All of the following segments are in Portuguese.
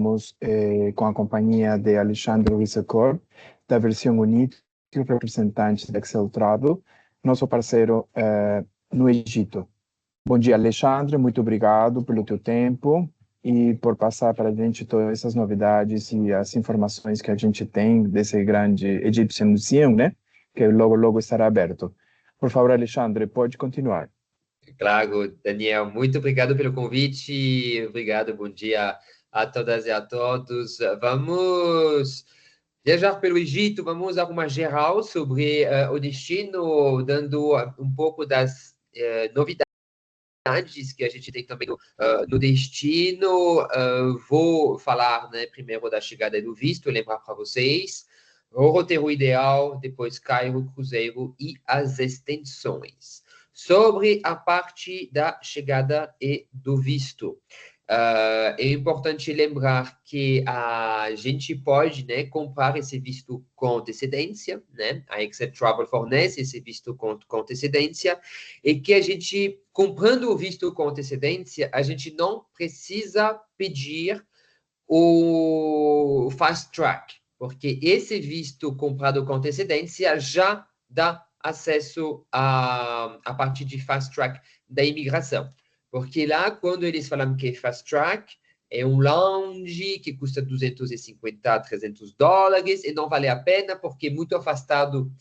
estamos com a companhia de Alexandre Rissecorp, da versão Unity, representante da Excel Travel, nosso parceiro no Egito. Bom dia, Alexandre, muito obrigado pelo teu tempo e por passar para a gente todas essas novidades e as informações que a gente tem desse grande Egyptian Museum, né? Que logo estará aberto. Por favor, Alexandre, pode continuar. Claro, Daniel, muito obrigado pelo convite. Obrigado, bom dia a todas e a todos. Vamos viajar pelo Egito, vamos dar uma geral sobre o destino, dando um pouco das novidades que a gente tem também no destino. Vou falar, né, primeiro da chegada do visto, lembrar para vocês. O roteiro ideal, depois Cairo, cruzeiro e as extensões. Sobre a parte da chegada e do visto. É importante lembrar que a gente pode, né, comprar esse visto com antecedência, né? A Excel Travel fornece esse visto com antecedência e que a gente, comprando o visto com antecedência, a gente não precisa pedir o Fast Track, porque esse visto comprado com antecedência já dá acesso a parte de Fast Track da imigração. Porque lá, quando eles falam que é Fast Track, é um lounge que custa 250, 300 dólares e não vale a pena porque é muito afastado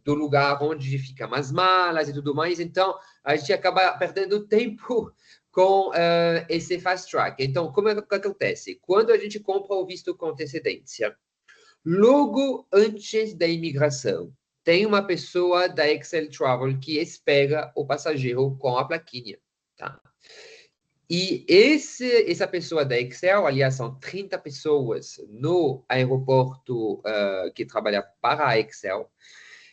do lugar onde ficam as malas e tudo mais. Então, a gente acaba perdendo tempo com esse Fast Track. Então, como é que acontece? Quando a gente compra o visto com antecedência, logo antes da imigração, tem uma pessoa da Excel Travel que espera o passageiro com a plaquinha, tá? E essa pessoa da Excel, aliás, são 30 pessoas no aeroporto que trabalha para a Excel.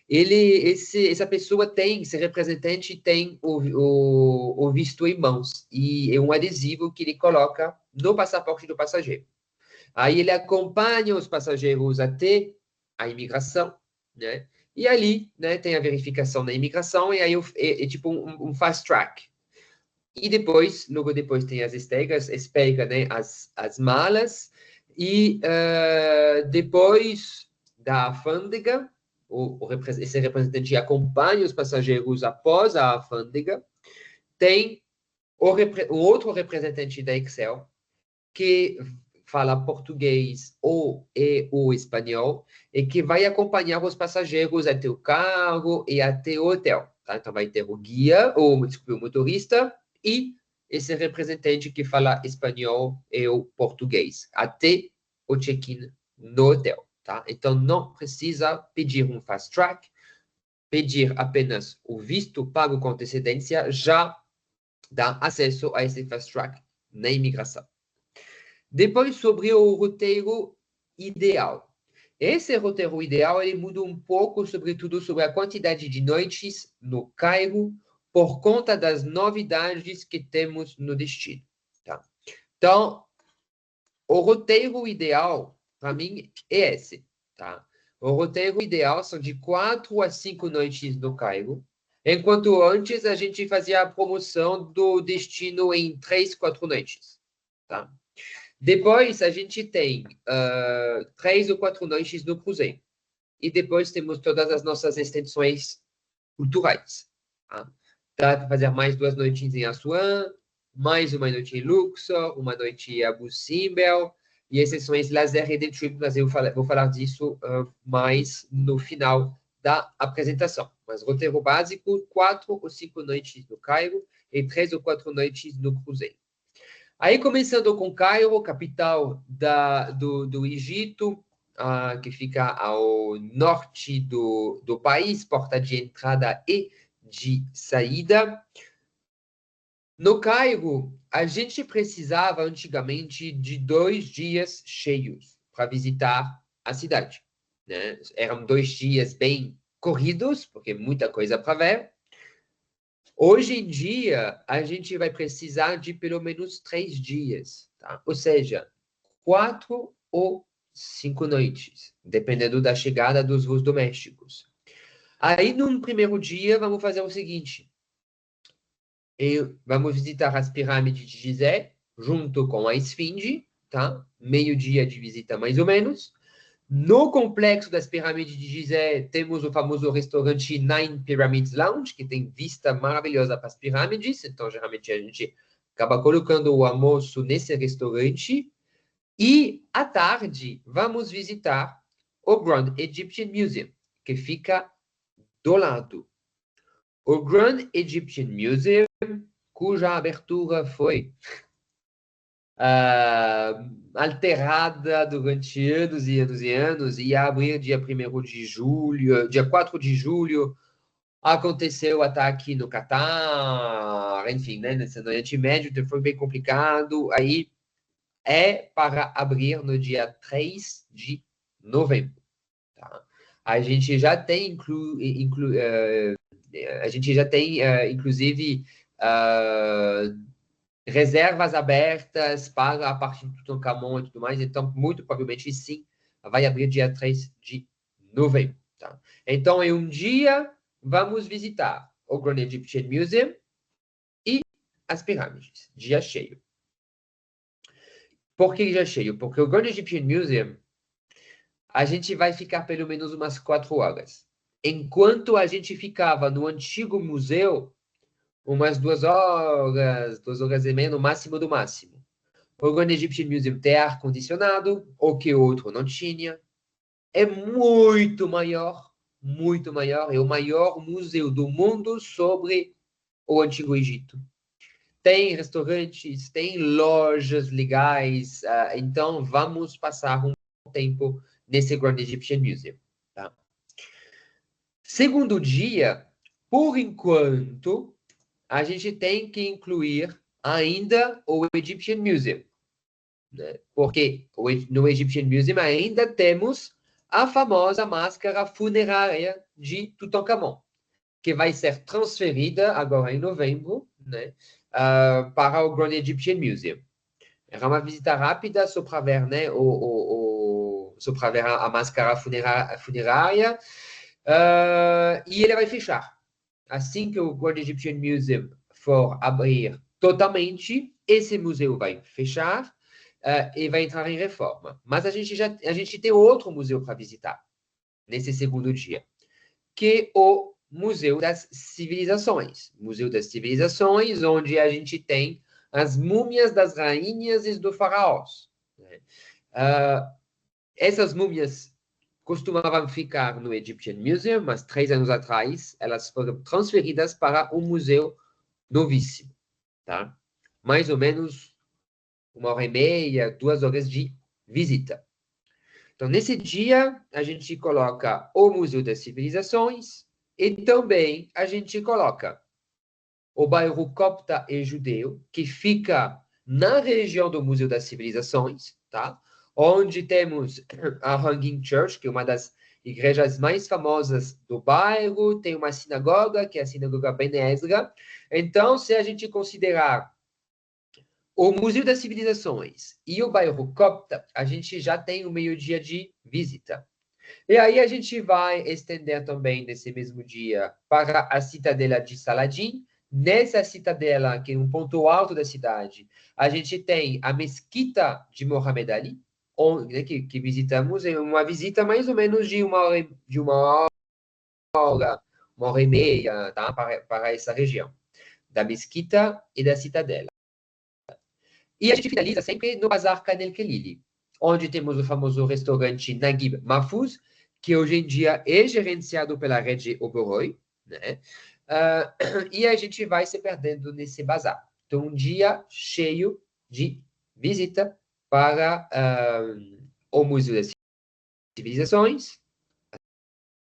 Essa pessoa tem, esse representante tem o visto em mãos e é um adesivo que ele coloca no passaporte do passageiro. Aí ele acompanha os passageiros até a imigração, né? E ali, né, tem a verificação da imigração e aí é tipo um fast track. E depois, logo depois tem as estegas, espega, né, as malas e depois da alfândega, esse representante acompanha os passageiros após a alfândega, tem um outro representante da Excel que fala português ou espanhol e que vai acompanhar os passageiros até o carro e até o hotel. Tá? Então, vai ter o guia, desculpe, o motorista e esse representante que fala espanhol e o português, até o check-in no hotel. Tá? Então, não precisa pedir um fast track, pedir apenas o visto pago com antecedência já dá acesso a esse fast track na imigração. Depois, sobre o roteiro ideal. Esse roteiro ideal, ele muda um pouco, sobretudo, sobre a quantidade de noites no Cairo, por conta das novidades que temos no destino. Tá? Então, o roteiro ideal, para mim, é esse. Tá? O roteiro ideal são de 4 a 5 noites no Cairo, enquanto antes a gente fazia a promoção do destino em 3, 4 noites. Tá? Depois, a gente tem 3 ou 4 noites no cruzeiro. E depois temos todas as nossas extensões culturais. Tá? Dá para fazer mais 2 noites em Assuã, mais uma noite em Luxor, uma noite em Abu Simbel, e exceções lazer e day trip, mas eu vou falar disso mais no final da apresentação. Mas roteiro básico, 4 ou 5 noites no Cairo e 3 ou 4 noites no cruzeiro. Aí, começando com Cairo, capital do Egito, que fica ao norte do país, porta de entrada e de saída. No Cairo, a gente precisava antigamente de 2 dias cheios para visitar a cidade. Né? Eram 2 dias bem corridos, porque muita coisa para ver. Hoje em dia, a gente vai precisar de pelo menos 3 dias, tá? Ou seja, 4 ou 5 noites, dependendo da chegada dos voos domésticos. Aí, num primeiro dia, vamos fazer o seguinte. Vamos visitar as pirâmides de Gizé, junto com a Esfinge, tá? Meio-dia de visita mais ou menos. No complexo das pirâmides de Gizé, temos o famoso restaurante Nine Pyramids Lounge, que tem vista maravilhosa para as pirâmides. Então, geralmente, a gente acaba colocando o almoço nesse restaurante. E, à tarde, vamos visitar o Grand Egyptian Museum, que fica do lado. O Grand Egyptian Museum, cuja abertura foi alterada durante anos e anos e anos, ia abrir dia 1º de julho, dia 4 de julho, aconteceu o ataque no Catar, enfim, né, nesse Oriente Médio, então foi bem complicado, aí é para abrir no dia 3 de novembro. Tá? A gente já tem, inclusive, reservas abertas para a parte do Tutankhamon e tudo mais, então, muito provavelmente, sim, vai abrir dia 3 de novembro. Tá? Então, em um dia, vamos visitar o Grand Egyptian Museum e as pirâmides, dia cheio. Por que dia cheio? Porque o Grand Egyptian Museum, a gente vai ficar pelo menos umas 4 horas. Enquanto a gente ficava no antigo museu, umas 2 horas e meia no máximo do máximo. O Grand Egyptian Museum tem ar-condicionado, o que o outro não tinha. É muito maior, é o maior museu do mundo sobre o Antigo Egito. Tem restaurantes, tem lojas legais, então vamos passar um tempo nesse Grand Egyptian Museum. Tá? Segundo dia, por enquanto, a gente tem que incluir ainda o Egyptian Museum, né? Porque no Egyptian Museum ainda temos a famosa máscara funerária de Tutankhamon, que vai ser transferida agora em novembro, né, para o Grand Egyptian Museum. Era uma visita rápida só para ver, né, só para ver a máscara funerária, e ele vai fechar. Assim que o Grand Egyptian Museum for abrir totalmente, esse museu vai fechar e vai entrar em reforma. Mas a gente tem outro museu para visitar nesse segundo dia, que é o Museu das Civilizações. Museu das Civilizações, onde a gente tem as múmias das rainhas e dos faraós. Né? Essas múmias costumavam ficar no Egyptian Museum, mas 3 anos atrás elas foram transferidas para um museu novíssimo. Tá? Mais ou menos 1h30, 2 horas de visita. Então, nesse dia, a gente coloca o Museu das Civilizações e também a gente coloca o bairro Copta e Judeu, que fica na região do Museu das Civilizações, tá? Onde temos a Hanging Church, que é uma das igrejas mais famosas do bairro, tem uma sinagoga, que é a Sinagoga Ben Ezra. Então, se a gente considerar o Museu das Civilizações e o bairro Copta, a gente já tem o meio-dia de visita. E aí a gente vai estender também, nesse mesmo dia, para a Cidadela de Saladin. Nessa cidadela, que é um ponto alto da cidade, a gente tem a Mesquita de Mohamed Ali, onde, que visitamos, é uma visita mais ou menos de uma hora, 1h30, tá? para essa região, da Mesquita e da Cidadela. E a gente finaliza sempre no Bazar Khan el-Khelili, onde temos o famoso restaurante Naguib Mahfouz, que hoje em dia é gerenciado pela rede Oberoi, né? E a gente vai se perdendo nesse bazar. Então, um dia cheio de visita para o Museu das Civilizações, a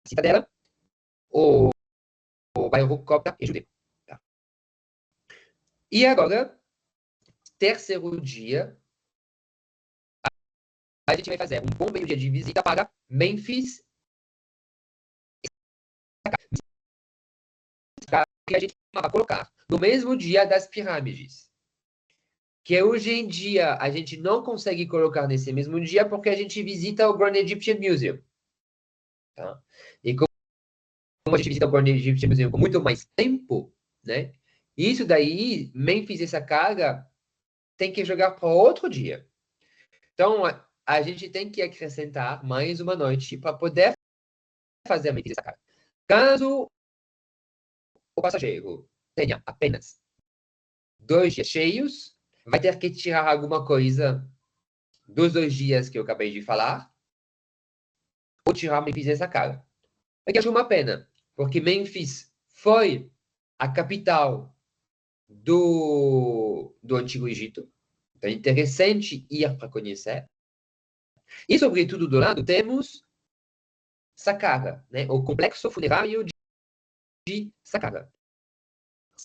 Cidadela, o bairro Copta e Judeu. Tá? E agora, terceiro dia, a gente vai fazer um bom meio-dia de visita para Mênfis, que a gente vai colocar no mesmo dia das pirâmides. Que hoje em dia a gente não consegue colocar nesse mesmo dia porque a gente visita o Grand Egyptian Museum. Tá? E como a gente visita o Grand Egyptian Museum com muito mais tempo, né? Isso daí, Mênfis, essa carga, tem que jogar para outro dia. Então, a gente tem que acrescentar mais uma noite para poder fazer a medida dessa carga. Caso o passageiro tenha apenas 2 dias cheios, vai ter que tirar alguma coisa dos 2 dias que eu acabei de falar, ou tirar Memphis dessa carga. É que acho uma pena, porque Memphis foi a capital do Antigo Egito. Então é interessante ir para conhecer. E, sobretudo, do lado, temos Saqqara, né? O complexo funerário de Saqqara,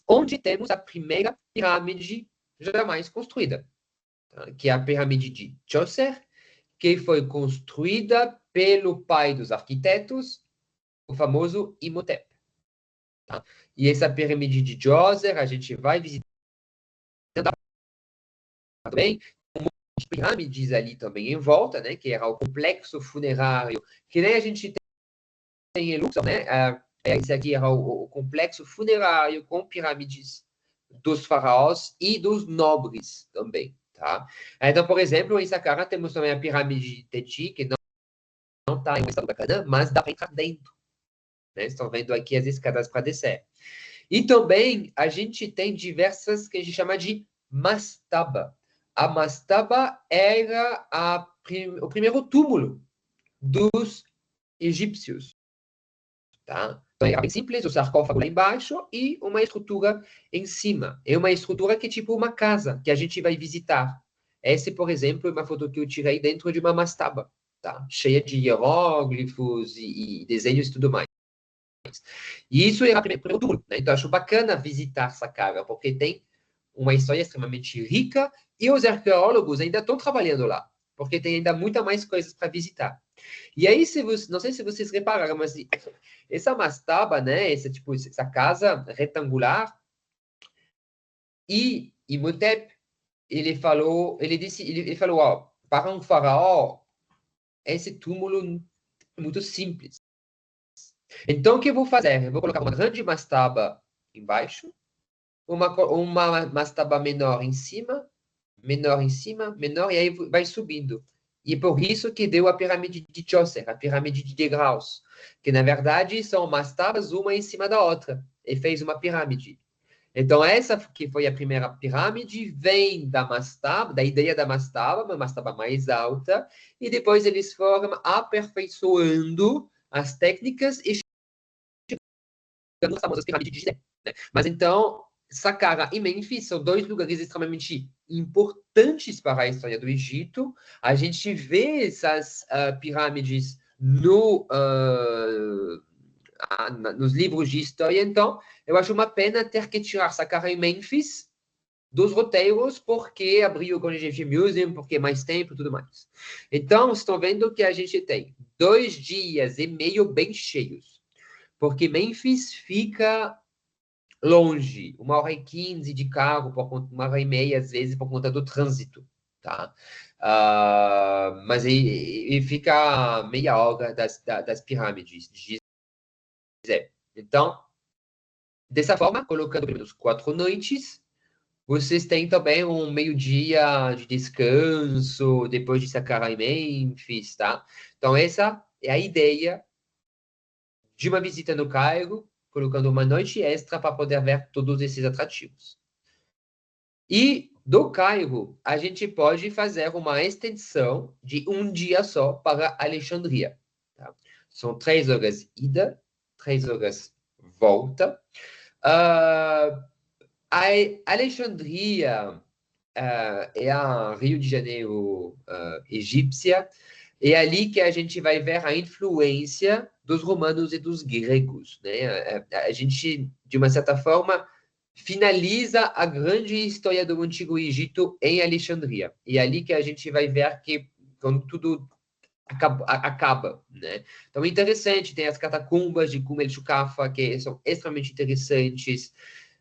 onde temos a primeira pirâmide jamais construída, tá? Que é a pirâmide de Djoser, que foi construída pelo pai dos arquitetos, o famoso Imhotep. Tá? E essa pirâmide de Djoser, a gente vai visitar também, de pirâmides ali também em volta, né? Que era o complexo funerário, que nem a gente tem em Luxor, né? Esse aqui era o complexo funerário com pirâmides dos faraós e dos nobres também, tá? Então, por exemplo, em Saqqara temos também a pirâmide de Teti, que não está em um estado bacana, mas dá para entrar dentro, né? Estão vendo aqui as escadas para descer. E também a gente tem diversas que a gente chama de mastaba. A mastaba era o primeiro túmulo dos egípcios. Tá? Então, era bem simples, o sarcófago lá embaixo e uma estrutura em cima. É uma estrutura que é tipo uma casa que a gente vai visitar. Essa, por exemplo, é uma foto que eu tirei dentro de uma mastaba, tá? Cheia de hieróglifos e desenhos e tudo mais. E isso era o primeiro túmulo, né? Então, acho bacana visitar Saqqara, porque tem uma história extremamente rica e os arqueólogos ainda estão trabalhando lá, porque tem ainda muita mais coisas para visitar. E aí, não sei se vocês repararam, mas essa mastaba, né, essa casa retangular, e Imhotep, ele falou, ó, para um faraó, esse túmulo é muito simples. Então, o que eu vou fazer? Eu vou colocar uma grande mastaba embaixo, uma mastaba menor em cima, menor, e aí vai subindo. E por isso que deu a pirâmide de Djoser, a pirâmide de degraus, que na verdade são mastabas uma em cima da outra, e fez uma pirâmide. Então essa que foi a primeira pirâmide vem da mastaba, da ideia da mastaba, uma mastaba mais alta, e depois eles foram aperfeiçoando as técnicas e chegando às famosas pirâmides de Gizé, né? Mas então Saqqara e Mênfis são 2 lugares extremamente importantes para a história do Egito. A gente vê essas pirâmides nos livros de história. Então, eu acho uma pena ter que tirar Saqqara e Mênfis dos roteiros, porque abriu o Egyptian Museum, porque mais tempo e tudo mais. Então, estão vendo que a gente tem 2 dias e meio bem cheios, porque Mênfis fica longe, 1h15 de carro, 1h30 às vezes por conta do trânsito, tá? Mas e fica meia hora das pirâmides de Gizé. Então, dessa forma, colocando pelo menos 4 noites, vocês têm também um meio-dia de descanso depois de Saqqara e Mênfis, tá? Então, essa é a ideia de uma visita no Cairo, colocando uma noite extra para poder ver todos esses atrativos. E do Cairo, a gente pode fazer uma extensão de um dia só para Alexandria. Tá? São 3 horas ida, 3 horas volta. A Alexandria é a Rio de Janeiro egípcia. É ali que a gente vai ver a influência dos romanos e dos gregos, né? A gente, de uma certa forma, finaliza a grande história do Antigo Egito em Alexandria. E é ali que a gente vai ver que quando tudo acaba, né? Então, é interessante, tem as catacumbas de Kum el-Shukafa, que são extremamente interessantes.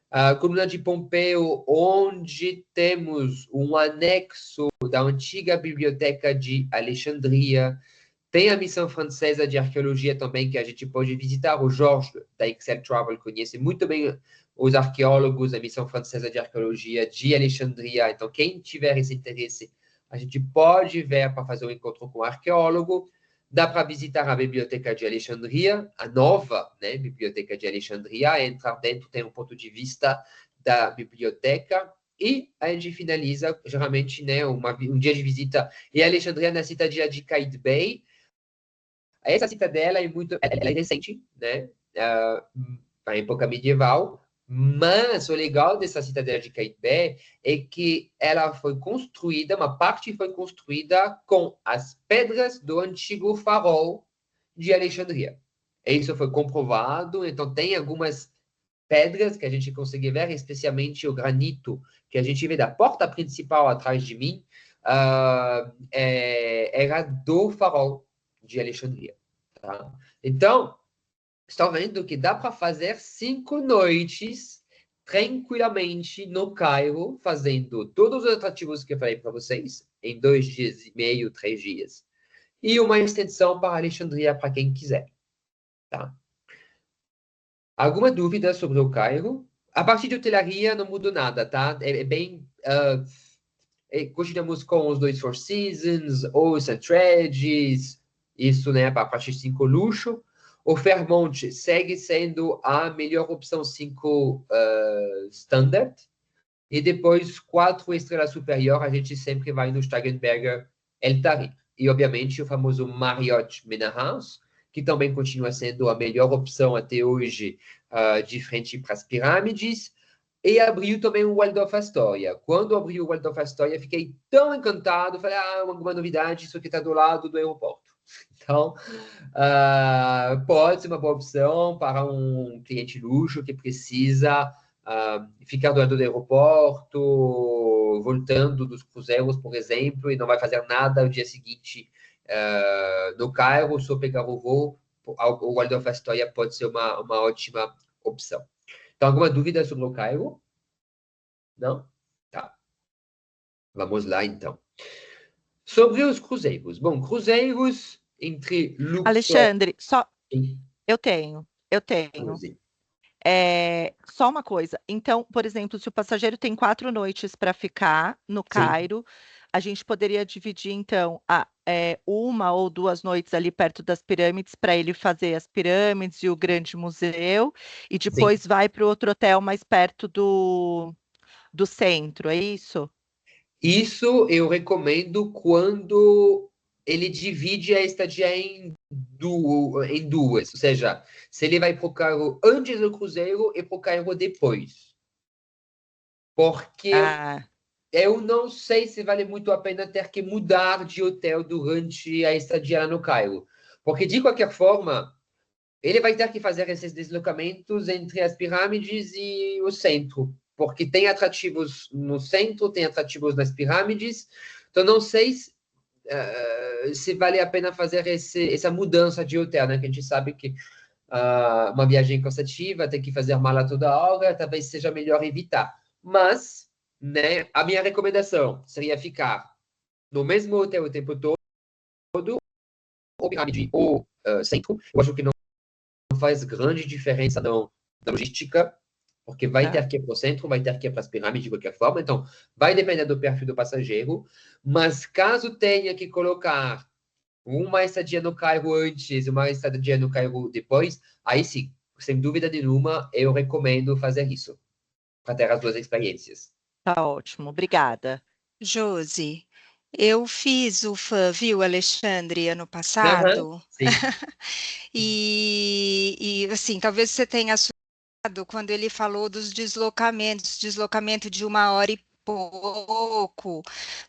A coluna de Pompeu, onde temos um anexo da antiga biblioteca de Alexandria. Tem a missão francesa de arqueologia também, que a gente pode visitar. O Georges, da Excel Travel, conhece muito bem os arqueólogos da Missão Francesa de Arqueologia de Alexandria. Então, quem tiver esse interesse, a gente pode ver para fazer um encontro com o arqueólogo. Dá para visitar a Biblioteca de Alexandria, a nova, né, Biblioteca de Alexandria, entrar dentro, tem um ponto de vista da biblioteca, e a gente finaliza, geralmente, né, um dia de visita em Alexandria, na cidade de Qaitbay. Essa cidadela ela é recente, né, na época medieval, mas o legal dessa cidadela de Qaitbay é que ela foi construída, uma parte foi construída com as pedras do antigo farol de Alexandria. Isso foi comprovado, então tem algumas pedras que a gente consegue ver, especialmente o granito que a gente vê da porta principal atrás de mim, era do farol de Alexandria. Tá? Então, estão vendo que dá para fazer 5 noites tranquilamente no Cairo, fazendo todos os atrativos que eu falei para vocês, em 2 dias e meio, 3 dias. E uma extensão para Alexandria, para quem quiser. Tá? Alguma dúvida sobre o Cairo? A parte de hotelaria não mudou nada, tá? É bem... continuamos com os 2 Four Seasons, ou St. Regis, isso, né, para a parte 5 luxo. O Fairmont segue sendo a melhor opção 5 standard. E depois, 4 estrelas superior, a gente sempre vai no Steigenberger El Tari. E, obviamente, o famoso Marriott Manor House, que também continua sendo a melhor opção até hoje, de frente para as pirâmides. E abriu também o Waldorf Astoria. Quando abriu o Waldorf Astoria, fiquei tão encantado. Falei, alguma novidade, isso aqui está do lado do aeroporto. Então, pode ser uma boa opção para um cliente luxo que precisa ficar do lado do aeroporto, voltando dos cruzeiros, por exemplo, e não vai fazer nada no dia seguinte no Cairo, só pegar o voo. O Waldorf Astoria pode ser uma ótima opção. Então, alguma dúvida sobre o Cairo? Não? Tá. Vamos lá, então. Sobre os cruzeiros. Bom, cruzeiros entre Luxor... Alexandre, só... e... Eu tenho. Só uma coisa. Então, por exemplo, se o passageiro tem 4 noites para ficar no Cairo, a gente poderia dividir, então, 1 ou 2 noites ali perto das pirâmides para ele fazer as pirâmides e o grande museu, e depois vai para o outro hotel mais perto do centro, é isso? Isso eu recomendo quando ele divide a estadia em duas. Ou seja, se ele vai para o Cairo antes do cruzeiro e para o Cairo depois. Porque eu não sei se vale muito a pena ter que mudar de hotel durante a estadia no Cairo. Porque, de qualquer forma, ele vai ter que fazer esses deslocamentos entre as pirâmides e o centro. Porque tem atrativos no centro, tem atrativos nas pirâmides. Então, não sei se vale a pena fazer essa mudança de hotel, né? Que a gente sabe que uma viagem cansativa, tem que fazer mala toda hora, talvez seja melhor evitar. Mas, né, a minha recomendação seria ficar no mesmo hotel o tempo todo, ou pirâmide ou centro. Eu acho que não faz grande diferença na logística, porque vai ter que ir para o centro, vai ter que ir para as pirâmides de qualquer forma, então vai depender do perfil do passageiro, mas caso tenha que colocar uma estadia no Cairo antes e uma estadia no Cairo depois, aí sim, sem dúvida nenhuma, eu recomendo fazer isso, para ter as 2 experiências. Tá ótimo, obrigada. Josi, eu fiz o FAM, viu, Alexandre, ano passado? Sim. E assim, talvez você tenha assustado quando ele falou dos deslocamento de 1 hora e pouco,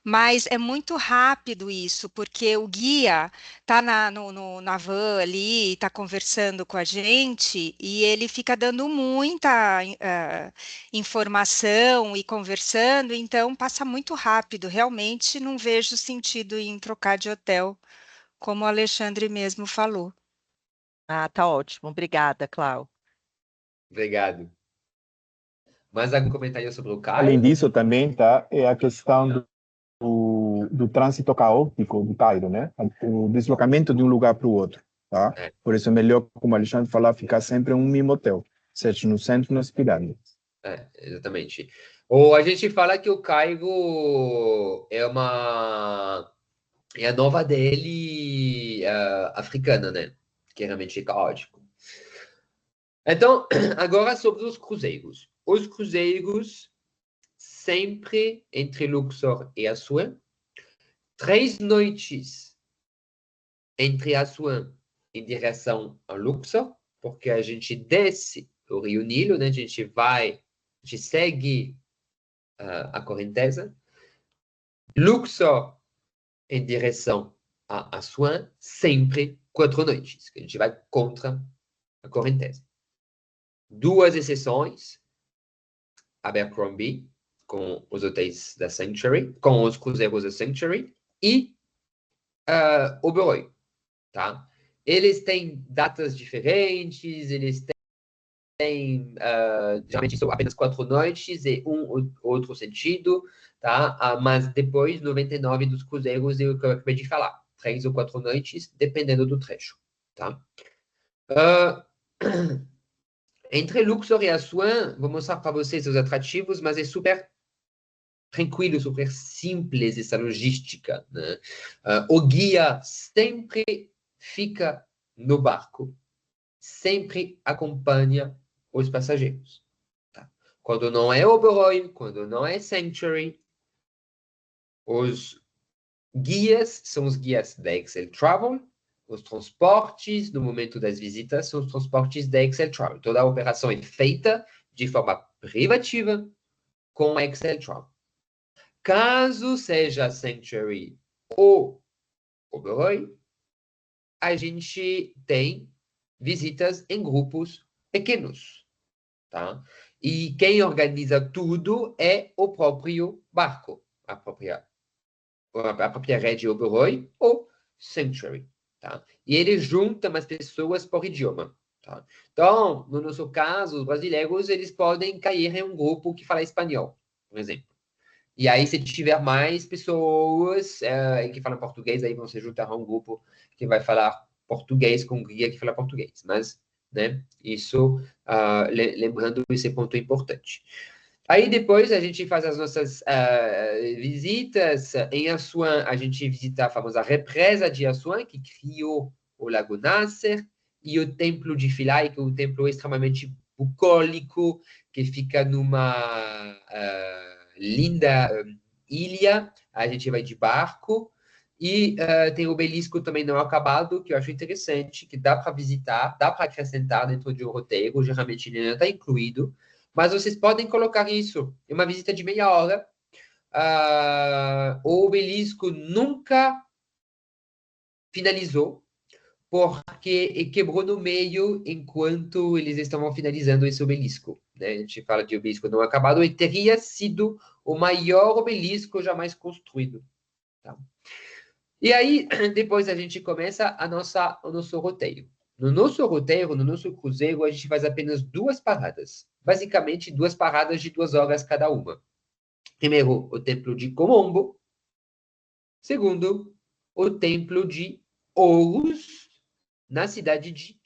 mas é muito rápido isso, porque o guia está na van ali, está conversando com a gente, e ele fica dando muita informação e conversando, então passa muito rápido, realmente não vejo sentido em trocar de hotel, como o Alexandre mesmo falou. Tá ótimo, obrigada, Clau. Obrigado. Mais algum comentário sobre o Cairo? Além disso, também é a questão do trânsito caótico do Cairo, né? O deslocamento de um lugar para o outro, tá? Por isso é melhor, como o Alexandre falou, ficar sempre em um mesmo hotel, seja no centro ou nas pirâmides. Exatamente. Ou a gente fala que o Cairo é a nova Delhi africana, né? Que realmente é caótico. Então, agora sobre os cruzeiros. Os cruzeiros, sempre entre Luxor e Assuã. 3 noites entre Assuã em direção a Luxor, porque a gente desce o Rio Nilo, né? A gente segue a correnteza. Luxor em direção a Assuã, sempre 4 noites, que a gente vai contra a correnteza. 2 exceções, Abercrombie, com os hotéis da Sanctuary, com os cruzeiros da Sanctuary, e Oberoi, tá? Eles têm datas diferentes, eles têm, geralmente são apenas 4 noites e outro sentido, tá? Mas depois, 99 dos cruzeiros, eu acabei de falar, 3 ou 4 noites, dependendo do trecho, tá? Entre Luxor e Assuã, vou mostrar para vocês os atrativos, mas é super tranquilo, super simples essa logística, né? O guia sempre fica no barco, sempre acompanha os passageiros. Tá? Quando não é Oberoi, quando não é Sanctuary, os guias são os guias da Excel Travel, os transportes no momento das visitas são os transportes da Excel Travel. Toda a operação é feita de forma privativa com a Excel Travel. Caso seja Sanctuary ou Oberoi, a gente tem visitas em grupos pequenos, tá? E quem organiza tudo é o próprio barco, a própria rede Oberoi ou Sanctuary, tá? E ele junta as pessoas por idioma, tá? Então, no nosso caso, os brasileiros, eles podem cair em um grupo que fala espanhol, por exemplo. E aí, se tiver mais pessoas que falam português, aí vão se juntar a um grupo que vai falar português com um guia que fala português. Mas, né, isso, lembrando esse ponto importante. Aí, depois, a gente faz as nossas visitas. Em Assuã, a gente visita a famosa represa de Assuã, que criou o Lago Nasser, e o Templo de Philae, que é um templo extremamente bucólico, que fica numa linda ilha. A gente vai de barco e tem o obelisco também não acabado, que eu acho interessante, que dá para visitar, dá para acrescentar dentro de um roteiro, geralmente ele não está incluído, mas vocês podem colocar isso em uma visita de meia hora. O obelisco nunca finalizou, porque quebrou no meio enquanto eles estavam finalizando esse obelisco. Né? A gente fala de obelisco não acabado, e teria sido o maior obelisco jamais construído. Tá? E aí, depois a gente começa o nosso roteiro. No nosso roteiro, no nosso cruzeiro, a gente faz apenas 2 paradas. Basicamente, 2 paradas de 2 horas cada uma. Primeiro, o templo de Komombo. Segundo, o templo de Horus, na cidade de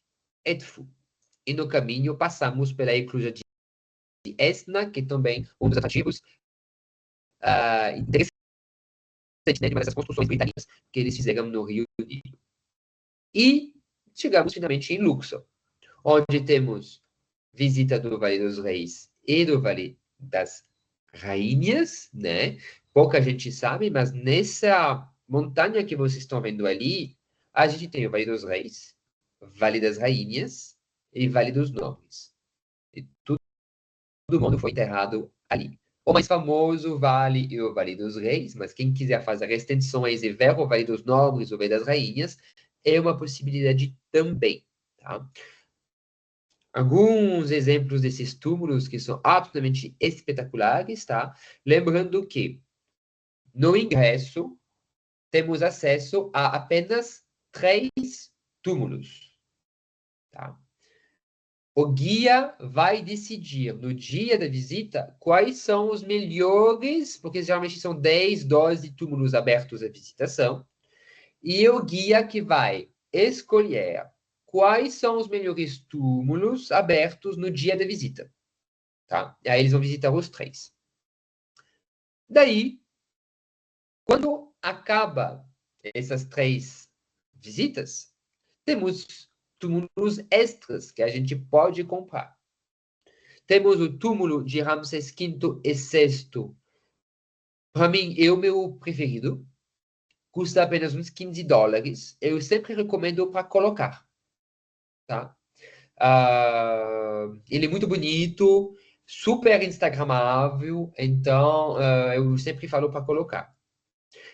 Edfu. E no caminho passamos pela eclusa de Esna, que também um dos atrativos interessantes, né, de uma dessas construções britânicas que eles fizeram no Rio Nilo. E chegamos finalmente em Luxor, onde temos visita do Vale dos Reis e do Vale das Rainhas, né? Pouca gente sabe, mas nessa montanha que vocês estão vendo ali, a gente tem o Vale dos Reis, Vale das Rainhas e Vale dos Nobres. E todo mundo foi enterrado ali. O mais famoso vale é o Vale dos Reis, mas quem quiser fazer extensões e ver o Vale dos Nobres, o Vale das Rainhas, é uma possibilidade também, tá? Alguns exemplos desses túmulos que são absolutamente espetaculares, tá? Lembrando que no ingresso temos acesso a apenas 3 túmulos, tá? O guia vai decidir no dia da visita quais são os melhores, porque geralmente são 10, 12 túmulos abertos à visitação, e o guia que vai escolher quais são os melhores túmulos abertos no dia da visita. tá? E aí eles vão visitar os 3. Daí, quando acaba essas 3 visitas, temos túmulos extras que a gente pode comprar. Temos o túmulo de Ramsés V e VI. Para mim, é o meu preferido. Custa apenas uns $15. Eu sempre recomendo para colocar, tá? Ele é muito bonito, super instagramável, então eu sempre falo para colocar.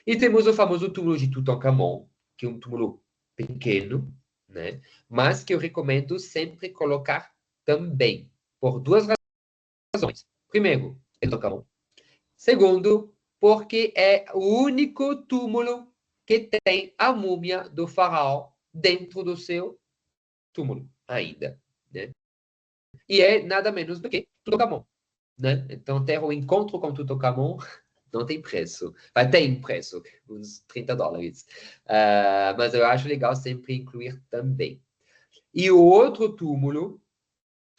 E temos o famoso túmulo de Tutankhamon, que é um túmulo pequeno, né? Mas que eu recomendo sempre colocar também, por 2 razões. Primeiro, é Tutankhamon. Segundo, porque é o único túmulo que tem a múmia do faraó dentro do seu túmulo ainda, né? E é nada menos do que Tutankhamon, né? Então, ter o encontro com Tutankhamon não tem preço. Tem preço, uns $30. Mas eu acho legal sempre incluir também. E o outro túmulo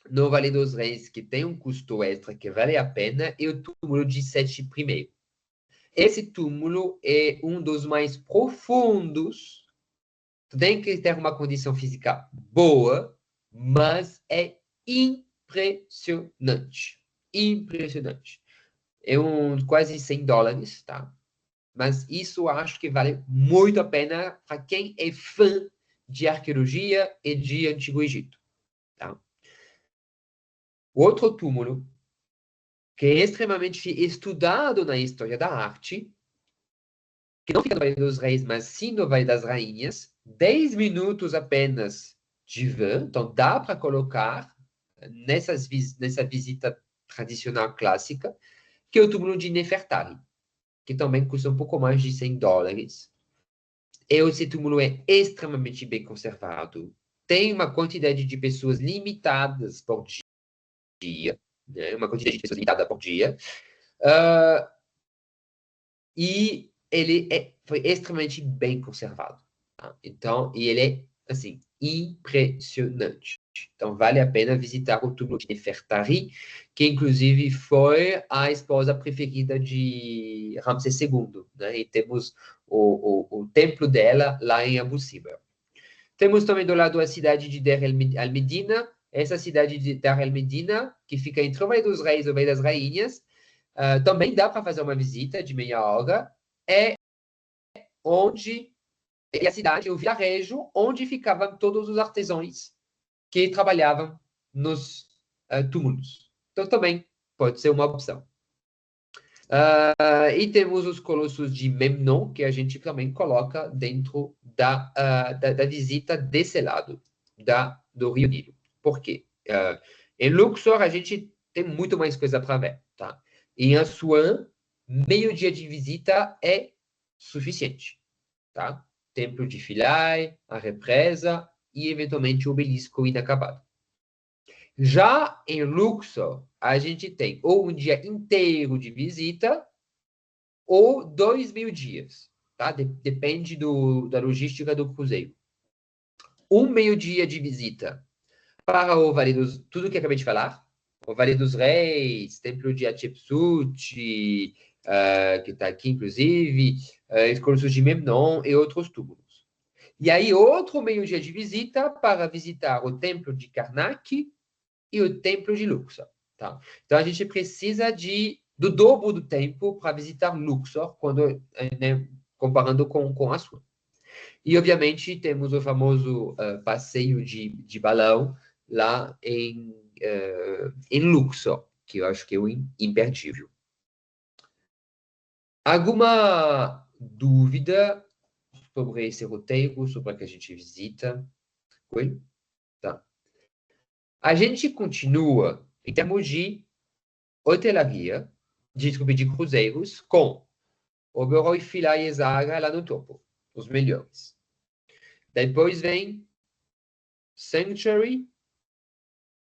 no Vale dos Reis, que tem um custo extra que vale a pena, é o túmulo de Seti I. Esse túmulo é um dos mais profundos. Tem que ter uma condição física boa, mas é impressionante. Impressionante. É quase $100, tá? Mas isso eu acho que vale muito a pena para quem é fã de arqueologia e de Antigo Egito, tá? Outro túmulo que é extremamente estudado na história da arte, que não fica no Vale dos Reis, mas sim no Vale das Rainhas, 10 minutos apenas de van, então dá para colocar nessa visita tradicional clássica, que é o túmulo de Nefertari, que também custa um pouco mais de $100. E esse túmulo é extremamente bem conservado, tem uma quantidade de pessoas limitadas por dia, né? Uma quantidade de pessoas limitada por dia, e ele foi extremamente bem conservado, tá? Então, e ele é, assim, impressionante. Então, vale a pena visitar o túmulo de Nefertari, que inclusive foi a esposa preferida de Ramsés II, né? E temos o templo dela lá em Abu Simbel. Temos também do lado a cidade de Deir al-Medina. Essa cidade de Deir al-Medina, que fica entre o Vale dos Reis e o Vale das Rainhas, também dá para fazer uma visita de meia hora. É a cidade, o vilarejo, onde ficavam todos os artesãos que trabalhavam nos túmulos. Então, também pode ser uma opção. E temos os colossos de Memnon, que a gente também coloca dentro da visita desse lado do Rio Nilo. Por quê? Em Luxor, a gente tem muito mais coisa para ver. Tá? Em Assuã, meio dia de visita é suficiente. Tá? Templo de Philae, a represa e, eventualmente, o obelisco inacabado. Já em Luxor, a gente tem ou um dia inteiro de visita ou 2.000 dias. Tá? Depende da logística do cruzeiro. Um meio-dia de visita para o Vale dos... Tudo que eu acabei de falar. O Vale dos Reis, Templo de Hatshepsut, que está aqui, inclusive, os colossos de Memnon e outros túmulos. E aí, outro meio-dia de visita para visitar o Templo de Karnak e o Templo de Luxor. Tá? Então, a gente precisa do dobro do tempo para visitar Luxor, né, comparando com Assuã. E, obviamente, temos o famoso passeio de balão lá em Luxor, que eu acho que é imperdível. Alguma dúvida sobre esse roteiro, sobre o que a gente visita? Oi? Tá. A gente continua em termos de hotelaria, de cruzeiros, com Oberoi, Philae e Zara lá no topo, os melhores. Depois vem Sanctuary,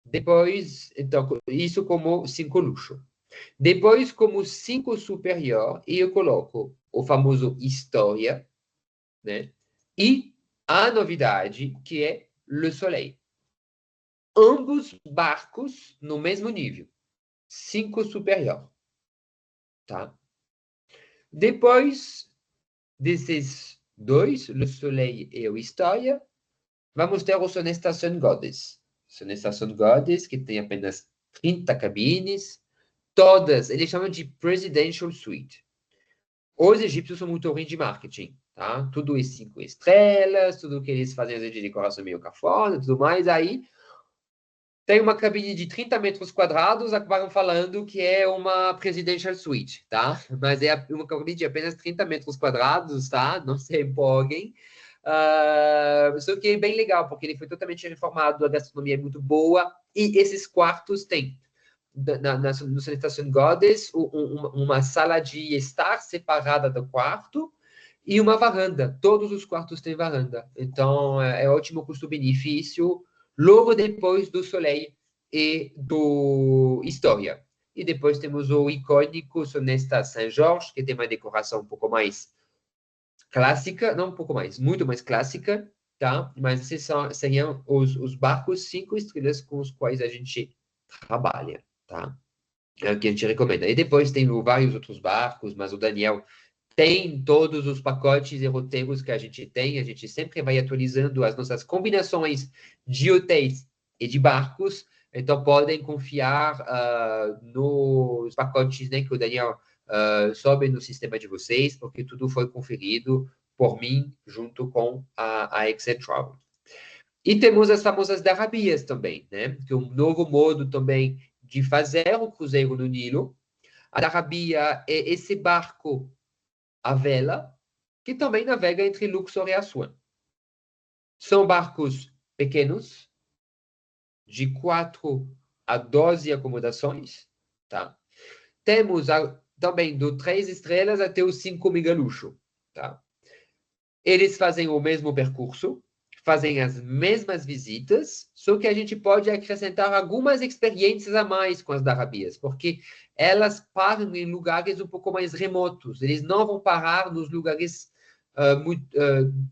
depois, então, isso como 5 luxo. Depois, como 5 superior, eu coloco o famoso História, né? E a novidade, que é Le Soleil. Ambos barcos no mesmo nível. 5 superior. Tá? Depois desses dois, o Soleil e o História, vamos ter o Sonestação Goddess. Sonestação Goddess, que tem apenas 30 cabines, todas, eles chamam de Presidential Suite. Os egípcios são muito ruins de marketing, tá? Tudo é 5 estrelas, tudo que eles fazem de decoração meio cafona, tudo mais. Aí tem uma cabine de 30 metros quadrados, acabaram falando que é uma Presidential Suite, tá? Mas é uma cabine de apenas 30 metros quadrados, tá? Não se empolguem. Só que é bem legal, porque ele foi totalmente reformado, a gastronomia é muito boa, e esses quartos têm no Sonestação Goddess, uma sala de estar separada do quarto e uma varanda. Todos os quartos têm varanda. Então, é ótimo custo-benefício logo depois do Soleil e do História. E depois temos o icônico Sonesta Saint-Georges, que tem uma decoração um pouco mais clássica, não um pouco mais, muito mais clássica, tá? Mas esses seriam os barcos 5 estrelas com os quais a gente trabalha. Tá? É o que a gente recomenda. E depois tem vários outros barcos, mas o Daniel tem todos os pacotes e roteiros que a gente tem. A gente sempre vai atualizando as nossas combinações de hotéis e de barcos. Então, podem confiar nos pacotes, né, que o Daniel sobe no sistema de vocês, porque tudo foi conferido por mim, junto com a Excel Travel. E temos as famosas Darabias também, né? Que é um novo modo também de fazer o cruzeiro no Nilo. A Darabia é esse barco à vela, que também navega entre Luxor e Assuan. São barcos pequenos, de 4 a 12 acomodações, tá? Temos também do 3 estrelas até os 5 mega luxo, tá? Eles fazem o mesmo percurso, fazem as mesmas visitas, só que a gente pode acrescentar algumas experiências a mais com as Darabias, porque elas param em lugares um pouco mais remotos. Eles não vão parar nos lugares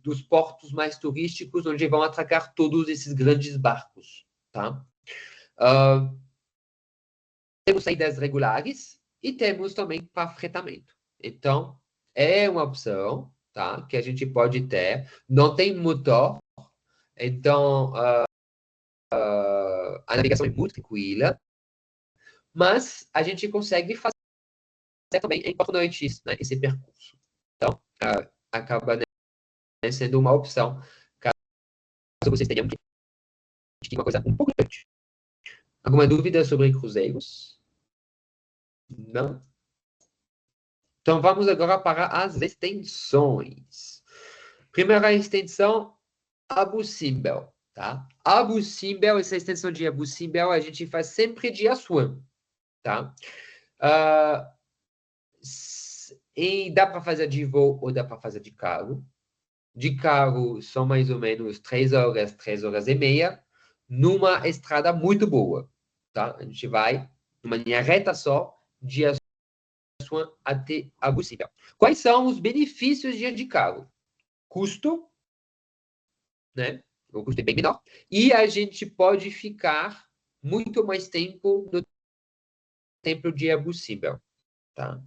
dos portos mais turísticos, onde vão atracar todos esses grandes barcos. Tá? Temos saídas regulares e temos também para fretamento. Então, é uma opção, tá? Que a gente pode ter. Não tem motor, então a navegação é muito tranquila, mas a gente consegue fazer também em 4 noites, né, esse percurso. Então, acaba, né, sendo uma opção, caso vocês tenham uma coisa um pouco diferente. Alguma dúvida sobre cruzeiros? Não? Então, vamos agora para as extensões. Primeira extensão, Abu Simbel, tá? Abu Simbel, essa extensão de Abu Simbel, a gente faz sempre de Assuan, tá? E dá para fazer de voo ou dá para fazer de carro. De carro são mais ou menos 3 horas e meia, numa estrada muito boa, tá? A gente vai numa linha reta só, de Assuan até Abu Simbel. Quais são os benefícios de ir de carro? Custo, né? O custo é bem menor. E a gente pode ficar muito mais tempo no templo de Abu Simbel, tá?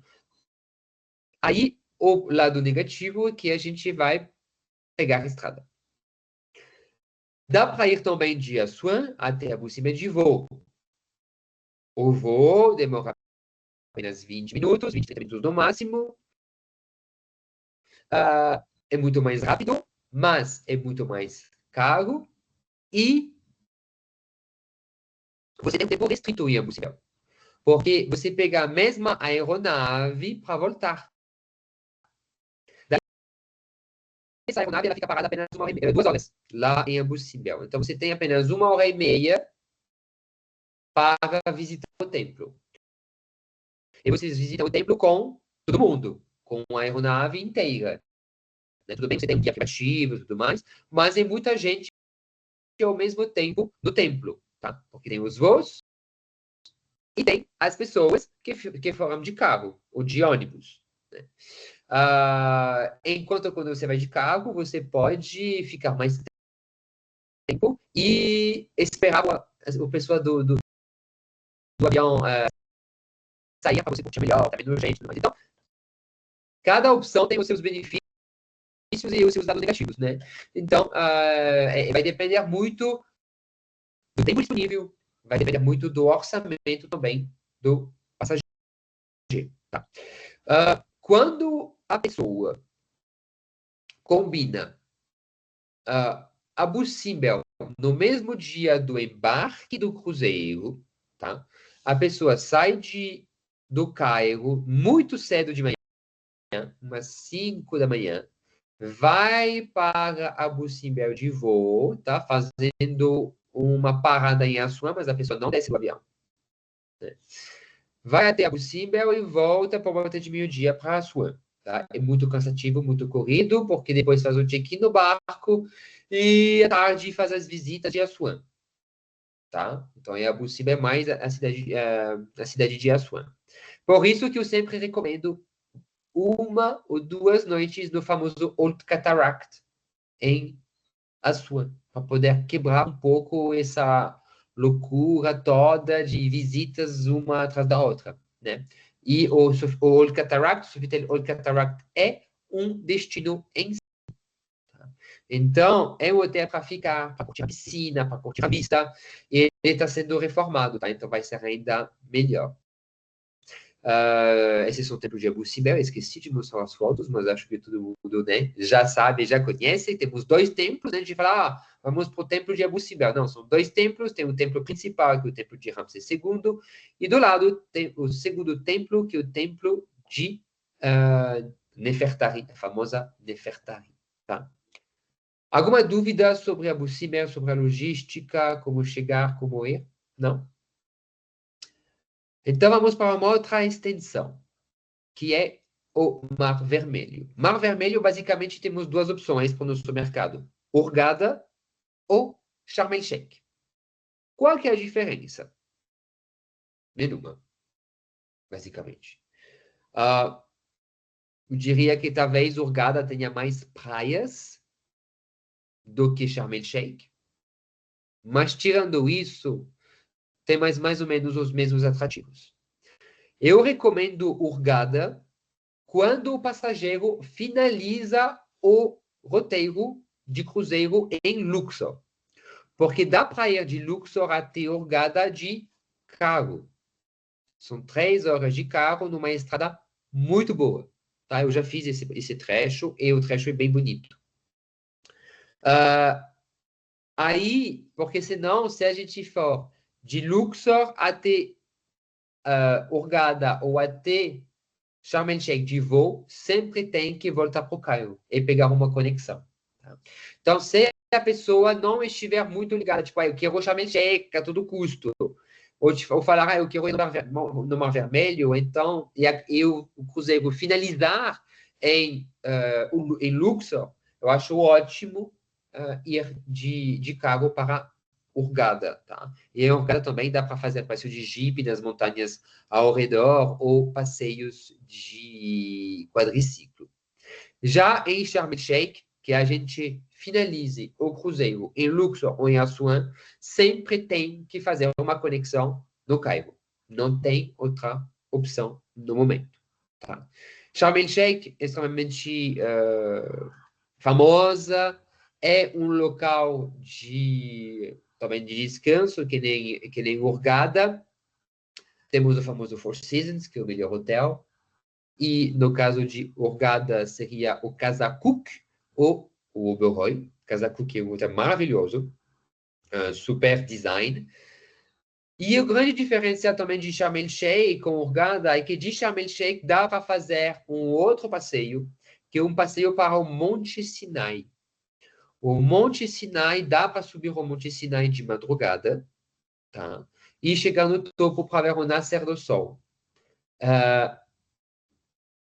Aí, o lado negativo é que a gente vai pegar a estrada. Dá para ir também de Assuan até Abu Simbel de voo. O voo demora apenas 20 minutos, 20, 30 minutos no máximo. É muito mais rápido, mas é muito mais caro. E você tem um tempo restrito em Abu Simbel. Porque você pega a mesma aeronave para voltar. Essa aeronave ela fica parada apenas 2 horas lá em Abu Simbel. Então você tem apenas 1 hora e meia para visitar o templo. E vocês visitam o templo com todo mundo, com a aeronave inteira. Né? Tudo bem que você tem um guia aplicativo e tudo mais, mas tem muita gente ao mesmo tempo no templo, tá? Porque tem os voos e tem as pessoas que foram de carro ou de ônibus. Né? Enquanto quando você vai de carro, você pode ficar mais tempo e esperar o pessoal do avião sair para você curtir melhor, tá menos gente, tudo mais. Então, cada opção tem os seus benefícios e os seus dados negativos, né? Então, vai depender muito do tempo disponível, vai depender muito do orçamento também do passageiro. Tá? Quando a pessoa combina Abu Simbel no mesmo dia do embarque do cruzeiro, tá? A pessoa sai do Cairo muito cedo de manhã, umas 5 da manhã, vai para Abu Simbel de voo, tá? Fazendo uma parada em Assuan, mas a pessoa não desce do avião. Né? Vai até Abu Simbel e volta por volta de meio-dia para Assuan. Tá? É muito cansativo, muito corrido, porque depois faz o check-in no barco e à tarde faz as visitas de Assuan. Tá? Então, Abu Simbel é mais a cidade de Assuan. Por isso que eu sempre recomendo 1 ou 2 noites no famoso Old Cataract em Assuan, para poder quebrar um pouco essa loucura toda de visitas uma atrás da outra, né? E o Old Cataract, o Sofitel Old Cataract é um destino em si. Tá? Então, é um hotel para ficar, para curtir a piscina, para curtir a vista, e ele está sendo reformado, tá? Então vai ser ainda melhor. Esse é o templo de Abu Simbel, esqueci de mostrar as fotos, mas acho que todo mundo, né, já sabe, já conhece. Temos 2 templos, né, a gente fala, vamos para o templo de Abu Simbel. Não, são 2 templos, tem o templo principal, que é o templo de Ramsés II, e do lado tem o segundo templo, que é o templo de Nefertari, a famosa Nefertari. Tá? Alguma dúvida sobre Abu Simbel, sobre a logística, como chegar, como ir? Não? Então, vamos para uma outra extensão, que é o Mar Vermelho. Mar Vermelho, basicamente, temos 2 opções para o nosso mercado. Hurghada ou Sharm el-Sheikh. Qual que é a diferença? Nenhuma, basicamente. Eu diria que talvez Hurghada tenha mais praias do que Sharm el-Sheikh. Mas, tirando isso, tem mais ou menos os mesmos atrativos. Eu recomendo Hurghada quando o passageiro finaliza o roteiro de cruzeiro em Luxor. Porque dá para ir de Luxor até Hurghada de carro. São 3 horas de carro numa estrada muito boa. Tá? Eu já fiz esse trecho e o trecho é bem bonito. Aí, porque senão, se a gente for de Luxor até Hurghada ou até Sharm el-Sheikh de voo, sempre tem que voltar para o Cairo e pegar uma conexão. Tá? Então, se a pessoa não estiver muito ligada, tipo, eu quero Sharm el-Sheikh a todo custo, ou falar, eu quero ir no Mar Vermelho, então, e o cruzeiro finalizar em Luxor, eu acho ótimo ir de carro para Hurghada, tá? E em Hurghada também dá para fazer passeio de jipe nas montanhas ao redor ou passeios de quadriciclo. Já em Sharm el-Sheikh, que a gente finalize o cruzeiro em Luxor ou em Assuan, sempre tem que fazer uma conexão no Cairo. Não tem outra opção no momento. Tá? Sharm el-Sheikh é extremamente famosa, é um local também de descanso, que nem Hurghada. Temos o famoso Four Seasons, que é o melhor hotel. E no caso de Hurghada, seria o Casa Cook ou o Oberoi. Casa Cook é um hotel maravilhoso, super design. E a grande diferença também de Sharm el-Sheikh com Hurghada é que de Sharm el-Sheikh dá para fazer um outro passeio, que é um passeio para o Monte Sinai. O Monte Sinai, dá para subir o Monte Sinai de madrugada, tá? E chegar no topo para ver o nascer do sol.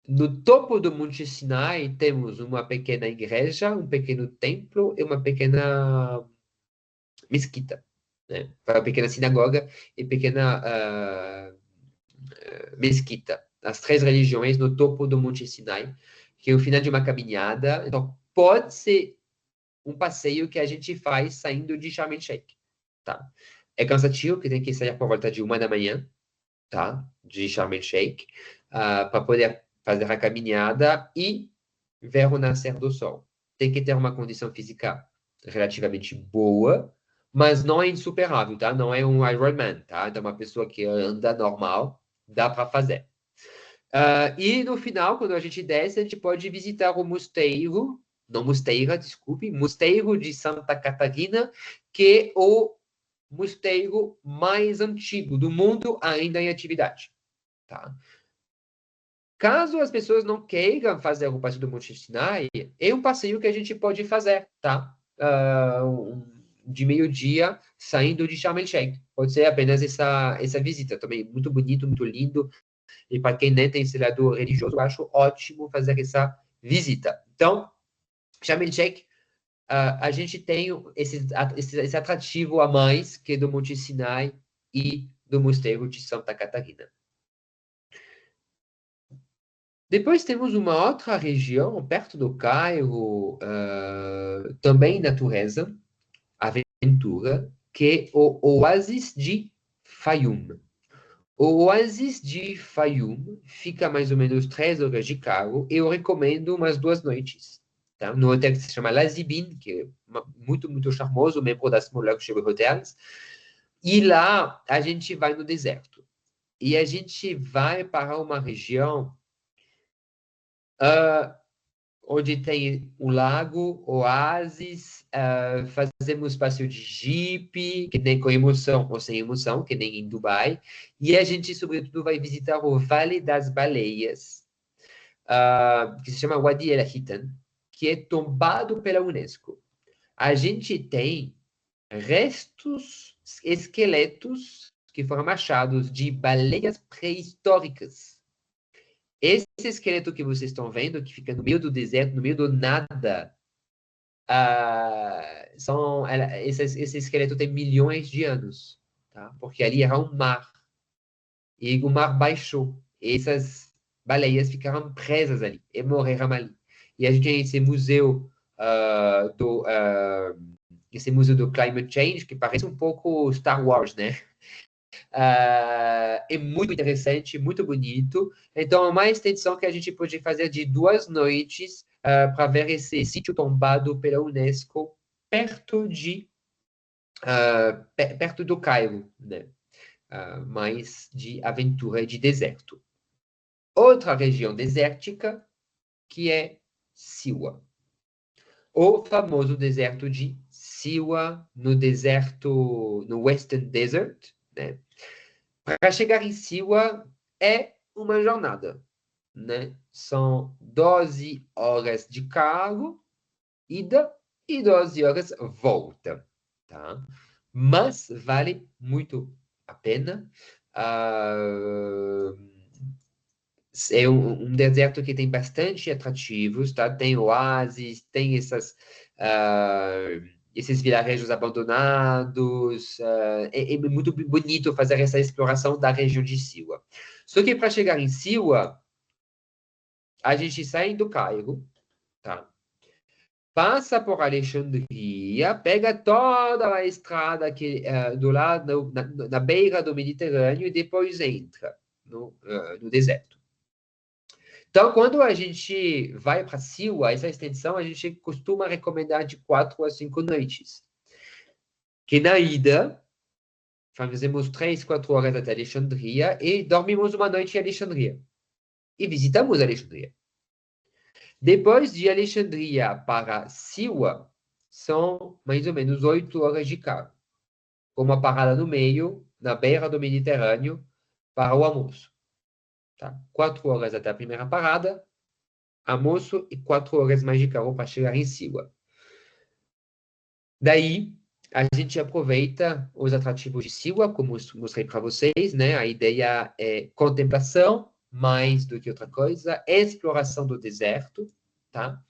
No topo do Monte Sinai, temos uma pequena igreja, um pequeno templo e uma pequena mesquita, né? Uma pequena sinagoga e pequena mesquita. As 3 religiões no topo do Monte Sinai, que é o final de uma caminhada. Então, pode ser um passeio que a gente faz saindo de Sharm el-Sheikh, tá? É cansativo, porque tem que sair por volta de 1 da manhã, tá? De Sharm el-Sheikh, para poder fazer a caminhada e ver o nascer do sol. Tem que ter uma condição física relativamente boa, mas não é insuperável, tá? Não é um Ironman, tá? Então, uma pessoa que anda normal, dá para fazer. E no final, quando a gente desce, a gente pode visitar o mosteiro, não mosteira, desculpe, mosteiro de Santa Catarina, que é o mosteiro mais antigo do mundo ainda em atividade, tá? Caso as pessoas não queiram fazer o passeio do Monte Sinai, é um passeio que a gente pode fazer, tá? De meio-dia, saindo de Sharm el-Sheikh. Pode ser apenas essa visita também. Muito bonito, muito lindo. E para quem nem tem esse lado religioso, eu acho ótimo fazer essa visita. Então, Sharm el-Sheikh, a gente tem esse atrativo a mais que do Monte Sinai e do Mosteiro de Santa Catarina. Depois temos uma outra região, perto do Cairo, também natureza, aventura, que é o Oásis de Fayum. O Oásis de Fayum fica mais ou menos 3 horas de carro e eu recomendo umas 2 noites. Tá? No hotel que se chama Lazibin, que é muito, muito charmoso, membro da Small Luxury Hotels. E lá a gente vai no deserto. E a gente vai para uma região onde tem um lago, oásis, fazemos passeio de jipe, que nem com emoção ou sem emoção, que nem em Dubai, e a gente, sobretudo, vai visitar o Vale das Baleias, que se chama Wadi El Hitan, que é tombado pela Unesco. A gente tem restos, esqueletos, que foram achados de baleias pré-históricas. Esse esqueleto que vocês estão vendo, que fica no meio do deserto, no meio do nada, esse esqueleto tem milhões de anos, tá? Porque ali era um mar. E o mar baixou. E essas baleias ficaram presas ali e morreram ali. E a gente tem esse museu do Climate Change, que parece um pouco Star Wars, né? É muito interessante, muito bonito. Então, é uma extensão que a gente pode fazer de 2 noites para ver esse sítio tombado pela Unesco perto do Cairo, né? Mais de aventura e de deserto. Outra região desértica que é Siwa. O famoso deserto de Siwa, no Western Desert, né? Para chegar em Siwa é uma jornada, né? São 12 horas de carro, ida, e 12 horas volta, tá? Mas vale muito a pena. É um deserto que tem bastante atrativos, tá? Tem oásis, tem esses vilarejos abandonados. É muito bonito fazer essa exploração da região de Siwa. Só que para chegar em Siwa, a gente sai do Cairo, tá? Passa por Alexandria, pega toda a estrada do lado, na beira do Mediterrâneo e depois entra no deserto. Então, quando a gente vai para Siwa, essa extensão, a gente costuma recomendar de 4 a 5 noites. Que na ida, fazemos 3, 4 horas até Alexandria e dormimos uma noite em Alexandria. E visitamos Alexandria. Depois de Alexandria para Siwa, são mais ou menos 8 horas de carro. Com uma parada no meio, na beira do Mediterrâneo, para o almoço. Tá? 4 horas até a primeira parada, almoço e 4 horas mais de carro para chegar em Siwa. Daí, a gente aproveita os atrativos de Siwa, como mostrei para vocês, né? A ideia é contemplação, mais do que outra coisa, exploração do deserto, tá?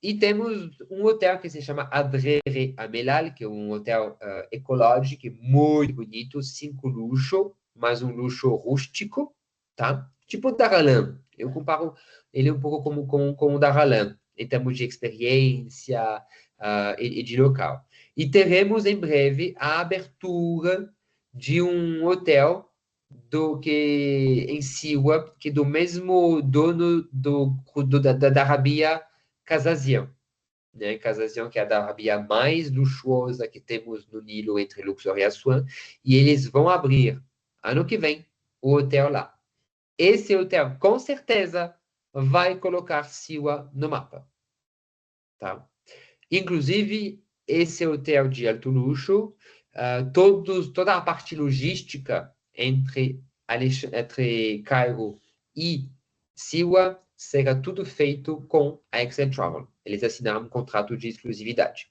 E temos um hotel que se chama Adrere Amelal, que é um hotel ecológico, muito bonito, 5 luxo, mas um luxo rústico, tá? Tipo o Darlan. Eu comparo ele um pouco com o Darlan, em termos de experiência e de local. E teremos em breve a abertura de um hotel do que em Siwa, que do mesmo dono da Arabia, Kazazian. Né? Kazazian, que é a da Arabia mais luxuosa que temos no Nilo, entre Luxor e Assuan, e eles vão abrir, ano que vem, o hotel lá. Esse hotel, com certeza, vai colocar Siwa no mapa. Tá? Inclusive, esse hotel de alto luxo, toda a parte logística entre Cairo e Siwa será tudo feito com a Excel Travel. Eles assinaram um contrato de exclusividade.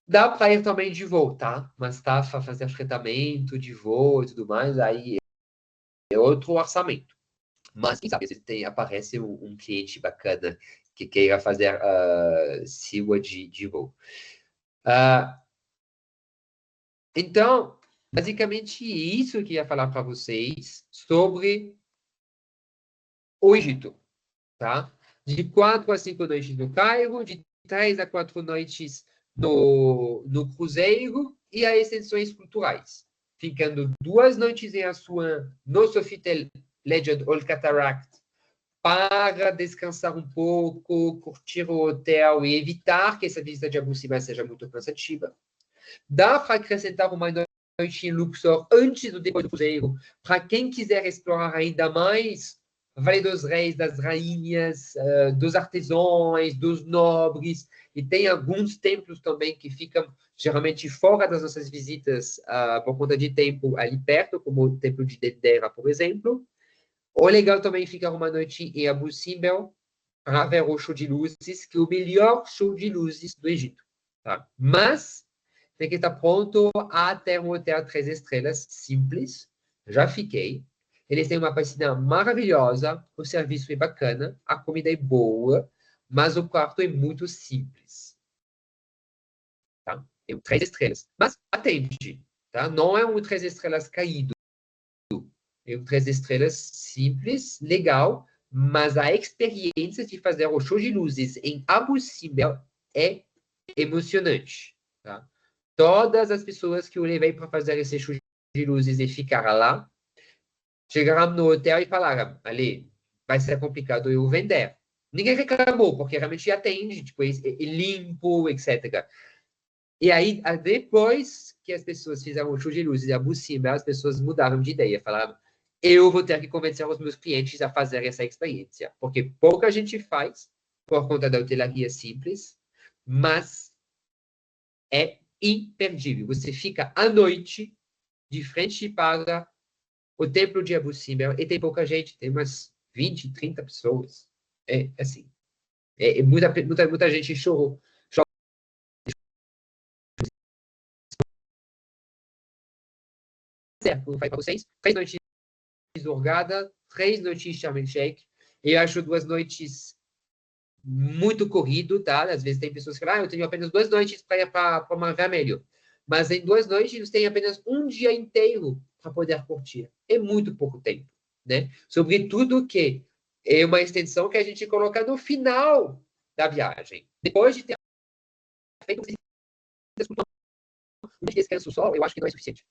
Dá para ir também de voo, tá? Mas tá para fazer fretamento de voo e tudo mais, aí é outro orçamento. Mas, quem sabe, se aparece um cliente bacana que queira fazer Siwa de voo. Então, basicamente, isso que eu ia falar para vocês sobre o Egito, tá? De 4 a 5 noites no Cairo, de 3 a 4 noites no cruzeiro e as extensões culturais. Ficando 2 noites em Assuan, no Sofitel Legend Old Cataract, para descansar um pouco, curtir o hotel e evitar que essa visita de Abu Simbel seja muito cansativa. Dá para acrescentar uma noite em Luxor antes ou depois do cruzeiro, para quem quiser explorar ainda mais Vale dos Reis, das rainhas, dos artesãos, dos nobres, e tem alguns templos também que ficam geralmente fora das nossas visitas por conta de tempo ali perto, como o templo de Dendera, por exemplo. O legal também ficar uma noite em Abu Simbel para ver o show de luzes, que é o melhor show de luzes do Egito. Tá? Mas tem que estar pronto a ter um hotel 3 estrelas simples. Já fiquei. Eles têm uma piscina maravilhosa, o serviço é bacana, a comida é boa, mas o quarto é muito simples. Tá? É um 3 estrelas. Mas atende. Tá? Não é um 3 estrelas caído. É um 3 estrelas simples, legal, mas a experiência de fazer o show de luzes em Abu Simbel é emocionante. Tá? Todas as pessoas que eu levei para fazer esse show de luzes e ficar lá, chegaram no hotel e falaram, ali, vai ser complicado eu vender. Ninguém reclamou, porque realmente atende, tipo, é limpo, etc. E aí, depois que as pessoas fizeram o show de luzes em Abu Simbel, as pessoas mudaram de ideia, falaram, eu vou ter que convencer os meus clientes a fazer essa experiência, porque pouca gente faz, por conta da hotelaria simples, mas é imperdível. Você fica à noite de frente para o templo de Abu Simbel e tem pouca gente, tem umas 20, 30 pessoas. É assim. Muita gente chorou. Certo, vou falar para vocês. 3 noites de Hurghada, 3 noites de Sharm el-Sheikh. Eu acho 2 noites muito corrido, tá? Às vezes tem pessoas que falam, eu tenho apenas 2 noites para ir para o Mar Vermelho. Mas em 2 noites, você tem apenas um dia inteiro para poder curtir. É muito pouco tempo, né? Sobretudo que é uma extensão que a gente coloca no final da viagem. Depois de ter feito um descanso só, eu acho que não é suficiente.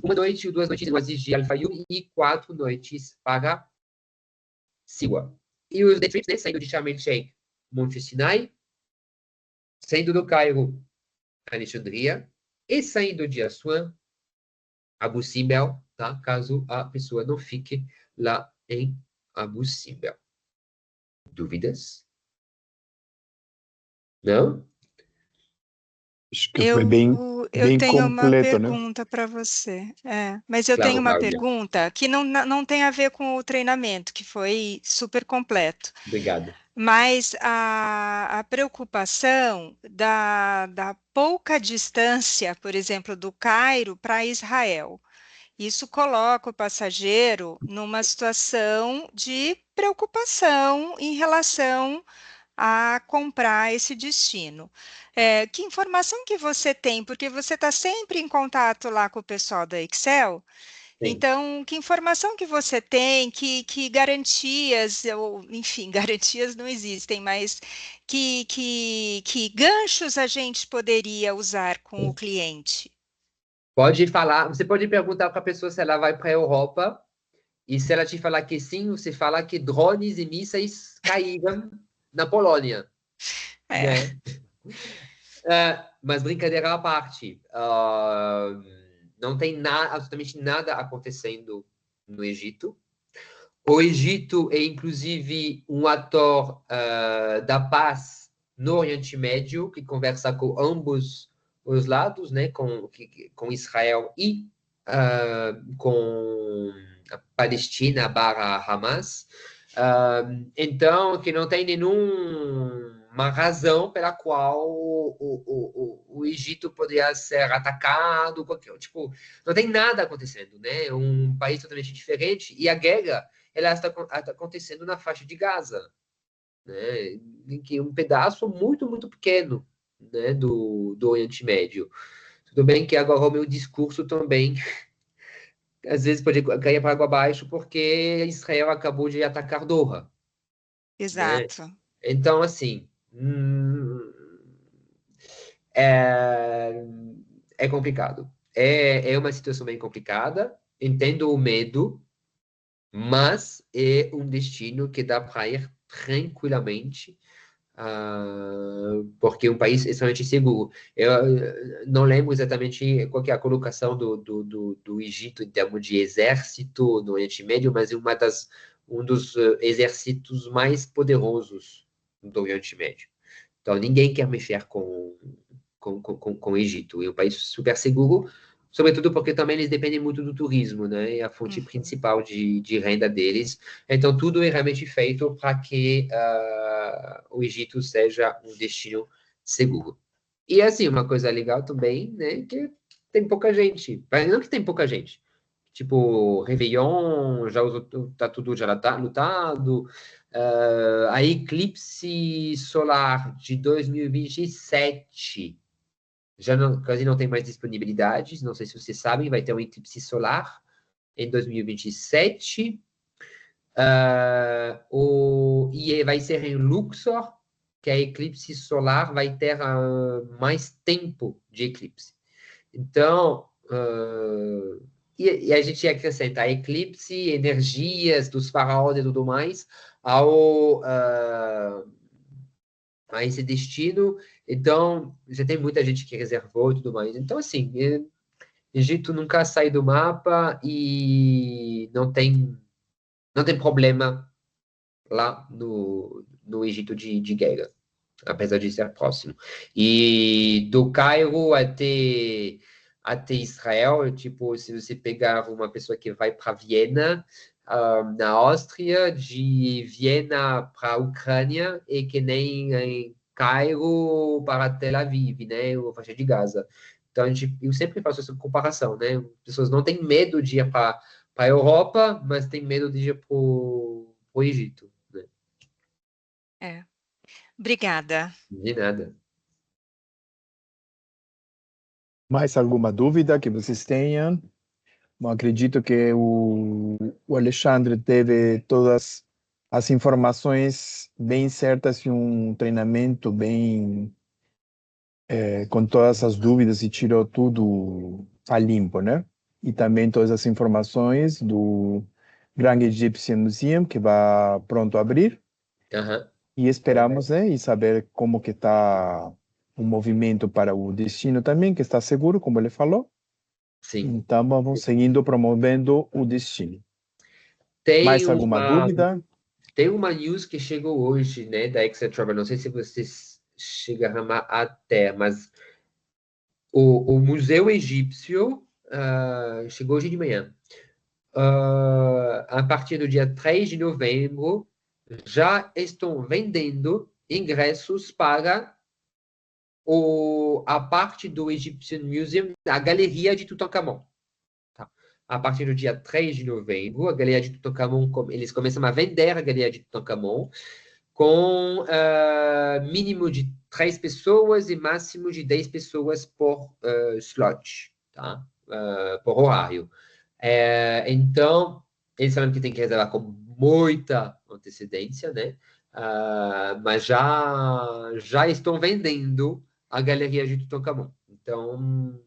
Uma noite, 2 noites em Oasis de Al-Fayoum e 4 noites para Siwa. E os day trips, né, saindo de Sharm el-Sheikh, Monte Sinai, saindo do Cairo, Alexandria, e saindo de Assuan, Abu Simbel, tá? Caso a pessoa não fique lá em Abu Simbel. Dúvidas? Não? Acho que foi bem Eu tenho uma completo, né? pergunta para você. Mas eu Claro, tenho uma Cláudia. pergunta que não tem a ver com o treinamento, que foi super completo. Obrigado. Mas a preocupação da pouca distância, por exemplo, do Cairo para Israel. Isso coloca o passageiro numa situação de preocupação em relação a comprar esse destino. Que informação que você tem? Porque você está sempre em contato lá com o pessoal da Excel. Sim. Então, que informação que você tem, que garantias, ou, enfim, garantias não existem, mas que ganchos a gente poderia usar com o cliente? Pode falar, você pode perguntar para a pessoa se ela vai para a Europa, e se ela te falar que sim, você fala que drones e mísseis caíram na Polônia, É, né? Mas brincadeira à parte, não tem absolutamente nada acontecendo no Egito. O Egito é, inclusive, um ator da paz no Oriente Médio, que conversa com ambos os lados, né? Com Israel e com a Palestina barra Hamas. Então, que não tem nenhuma razão pela qual o Egito poderia ser atacado, tipo, não tem nada acontecendo, né? Um país totalmente diferente, e a guerra ela está acontecendo na faixa de Gaza, né? Em que um pedaço muito, muito pequeno, né, do Oriente Médio. Tudo bem que agora o meu discurso também às vezes pode cair para água abaixo, porque Israel acabou de atacar Doha, né? exato. Então, assim, é, é complicado. É uma situação bem complicada. Entendo o medo, mas é um destino que dá para ir tranquilamente, porque é um país extremamente seguro. Eu não lembro exatamente qual que é a colocação do Egito em termos de exército no Oriente Médio, mas é um dos exércitos mais poderosos do Oriente Médio. Então, ninguém quer mexer com o Egito. É um país super seguro, sobretudo porque também eles dependem muito do turismo, né? É a fonte principal de renda deles. Então, tudo é realmente feito para que o Egito seja um destino seguro. E, assim, uma coisa legal também, né? Que tem pouca gente. Não que tem pouca gente. Tipo, Réveillon, tá tudo já lotado. A eclipse solar de 2027 já quase não tem mais disponibilidades. Não sei se vocês sabem, vai ter um eclipse solar em 2027. E vai ser em Luxor, que a eclipse solar vai ter mais tempo de eclipse. Então, e a gente acrescenta a eclipse, energias dos faraós e tudo mais a esse destino. Então, já tem muita gente que reservou e tudo mais. Então, assim, Egito nunca sai do mapa e não tem problema lá no Egito de guerra, apesar de ser próximo. E do Cairo até Israel, tipo, se você pegar uma pessoa que vai para Viena, na Áustria, de Viena para a Ucrânia, é que nem em Cairo para Tel Aviv, né, ou faixa de Gaza. Então, eu sempre faço essa comparação, né? As pessoas não têm medo de ir para a Europa, mas têm medo de ir para o Egito, né? É. Obrigada. De nada. Mais alguma dúvida que vocês tenham? Bom, acredito que o Alexandre teve todas as informações bem certas e um treinamento bem com todas as dúvidas e tirou tudo a limpo, né? E também todas as informações do Grand Egyptian Museum que vai pronto a abrir Aham. e esperamos, né, e saber como que está o movimento para o destino também, que está seguro, como ele falou. Sim. Então vamos seguindo promovendo o destino. Tem Mais alguma uma, dúvida? tem uma news que chegou hoje, né, da Extra Travel. Não sei se vocês chegaram até, mas o Museu Egípcio chegou hoje de manhã. A partir do dia 3 de novembro, já estão vendendo ingressos para a parte do Egyptian Museum, a Galeria de Tutankhamon. Tá? A partir do dia 3 de novembro, a Galeria de Tutankhamon, eles começam a vender a Galeria de Tutankhamon com mínimo de 3 pessoas e máximo de 10 pessoas por slot, tá? Por horário. Então, eles sabem que tem que reservar com muita antecedência, né? Mas já estão vendendo a Galeria de Tutankhamon. Então,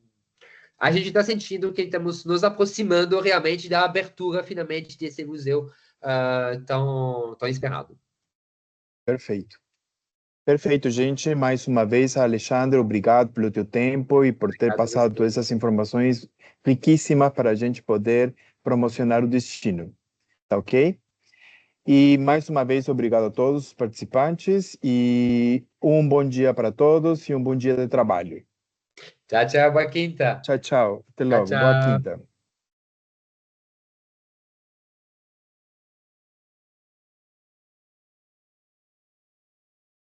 a gente está sentindo que estamos nos aproximando realmente da abertura, finalmente, desse museu tão esperado. Perfeito. Perfeito, gente. Mais uma vez, Alexandre, obrigado pelo teu tempo e por ter Obrigado a passado você. todas essas informações riquíssimas para a gente poder promocionar o destino. Tá ok? E mais uma vez, obrigado a todos os participantes e um bom dia para todos e um bom dia de trabalho. Tchau, tchau, boa quinta. Tchau, tchau. Até Tchau, logo. Boa tchau. quinta.